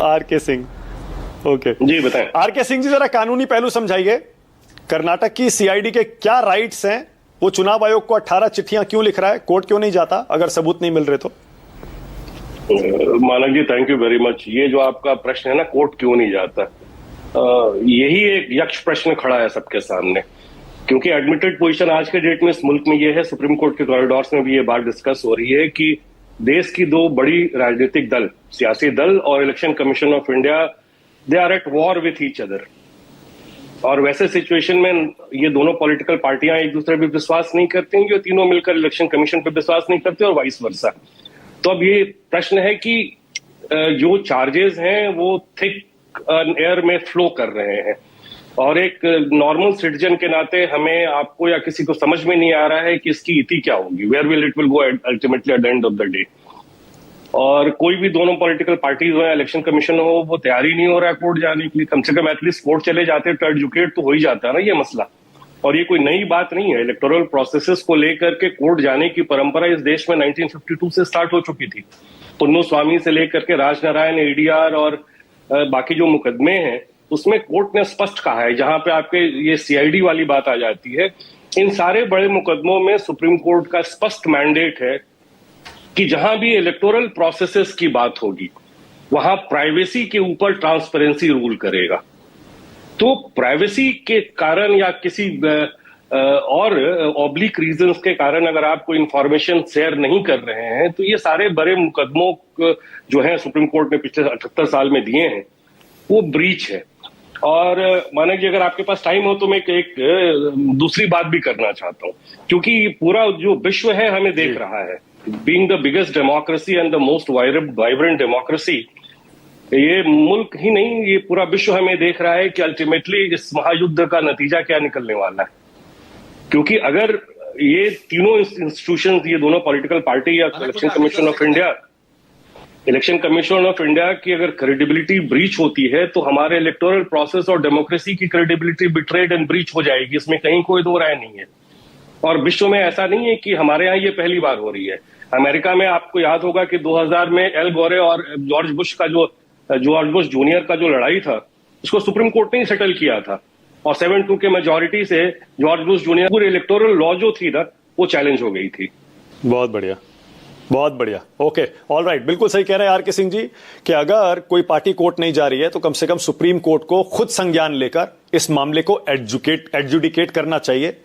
Are के Singh, okay जी बताएं। Are के सिंह जी, जरा कानूनी पहलू समझाइए। कर्नाटक की सीआईडी के क्या राइट्स हैं? वो चुनाव आयोग को 18 चिट्ठियां क्यों लिख रहा है? कोर्ट क्यों नहीं जाता अगर सबूत नहीं मिल रहे तो? मानक जी, थैंक यू वेरी मच। ये जो आपका प्रश्न है ना, कोर्ट क्यों नहीं जाता, यही एक यक्ष प्रश्न खड़ा है सबके सामने। क्योंकि एडमिटेड पोजीशन आज के डेट में इस मुल्क में ये है, सुप्रीम कोर्ट के कॉरिडोर्स में भी ये बात डिस्कस हो रही है कि देश की दो बड़ी राजनीतिक दल, सियासी दल और election commission of India, they are at war with each other. और वैसे सिचुएशन में ये दोनों पॉलिटिकल पार्टियां एक दूसरे पे विश्वास नहीं करती हैं, जो तीनों मिलकर इलेक्शन कमीशन पे विश्वास नहीं करते, और वाइस वर्सा। तो अब ये प्रश्न है कि जो चार्जेस हैं वो थिक एयर में फ्लो कर रहे हैं, और एक नॉर्मल सिटीजन के नाते हमें, आपको या किसी को समझ में नहीं आ रहा है कि इसकी इति क्या होगी, where will it will go ultimately at the end of the day. और कोई भी दोनों पॉलिटिकल पार्टीज हो या इलेक्शन कमीशन हो, वो तैयार ही नहीं हो रहा है कोर्ट जाने के लिए। कम से कम एटलीस्ट कोर्ट चले जाते तो एडजुकेट तो हो ही जाता है ना ये मसला। और ये कोई नई बात नहीं है, इलेक्टोरल प्रोसेसेस को लेकर के कोर्ट जाने की परंपरा इस देश में 1952 से स्टार्ट हो चुकी थी। पुन्नू स्वामी से लेकर के राजनारायण, एडीआर और बाकी जो मुकदमे हैं, उसमें कोर्ट ने स्पष्ट कहा है, जहां पे आपके ये सीआईडी वाली बात आ जाती है, इन सारे बड़े मुकदमों में सुप्रीम कोर्ट का स्पष्ट मैंडेट है कि जहां भी इलेक्टोरल प्रोसेसेस की बात होगी, वहां प्राइवेसी के ऊपर ट्रांसपेरेंसी रूल करेगा। तो प्राइवेसी के कारण या किसी और ऑब्लिक रीजंस के कारण अगर आप कोई इंफॉर्मेशन शेयर नहीं कर रहे हैं, तो ये सारे बड़े मुकदमों जो है सुप्रीम कोर्ट ने पिछले 78 साल में दिए हैं, वो ब्रीच है। और माना जी, अगर आपके पास टाइम हो तो मैं एक दूसरी बात भी करना चाहता हूं, क्योंकि पूरा जो विश्व है हमें देख रहा है। Being the biggest democracy and the most vibrant democracy, ये मुल्क ही नहीं, ये पूरा विश्व हमें देख रहा है कि अल्टीमेटली इस महायुद्ध का नतीजा क्या निकलने वाला है। क्योंकि अगर ये तीनों इंस्टीट्यूशंस, ये दोनों पॉलिटिकल पार्टी या इलेक्शन कमीशन ऑफ इंडिया की अगर क्रेडिबिलिटी ब्रीच होती है, तो हमारे इलेक्टोरल प्रोसेस और डेमोक्रेसी की क्रेडिबिलिटी बिट्रेड एंड ब्रीच हो जाएगी। इसमें कहीं कोई दो राय नहीं है। और विश्व में ऐसा नहीं है कि हमारे यहाँ ये पहली बार हो रही है। अमेरिका में आपको याद होगा कि 2000 में एल गोरे और जॉर्ज बुश जूनियर का जो लड़ाई था, उसको सुप्रीम कोर्ट ने ही सेटल किया था, और 7-2 के मेजोरिटी से जॉर्ज बुश जूनियर पूरी इलेक्टोरल लॉ जो थी ना, वो चैलेंज हो गई थी। बहुत बढ़िया, बहुत बढ़िया, ओके, ऑल राइट। बिल्कुल सही कह रहे हैं आर के सिंह जी कि अगर कोई पार्टी कोर्ट नहीं जा रही है तो कम से कम सुप्रीम कोर्ट को खुद संज्ञान लेकर इस मामले को एडजुडिकेट करना चाहिए।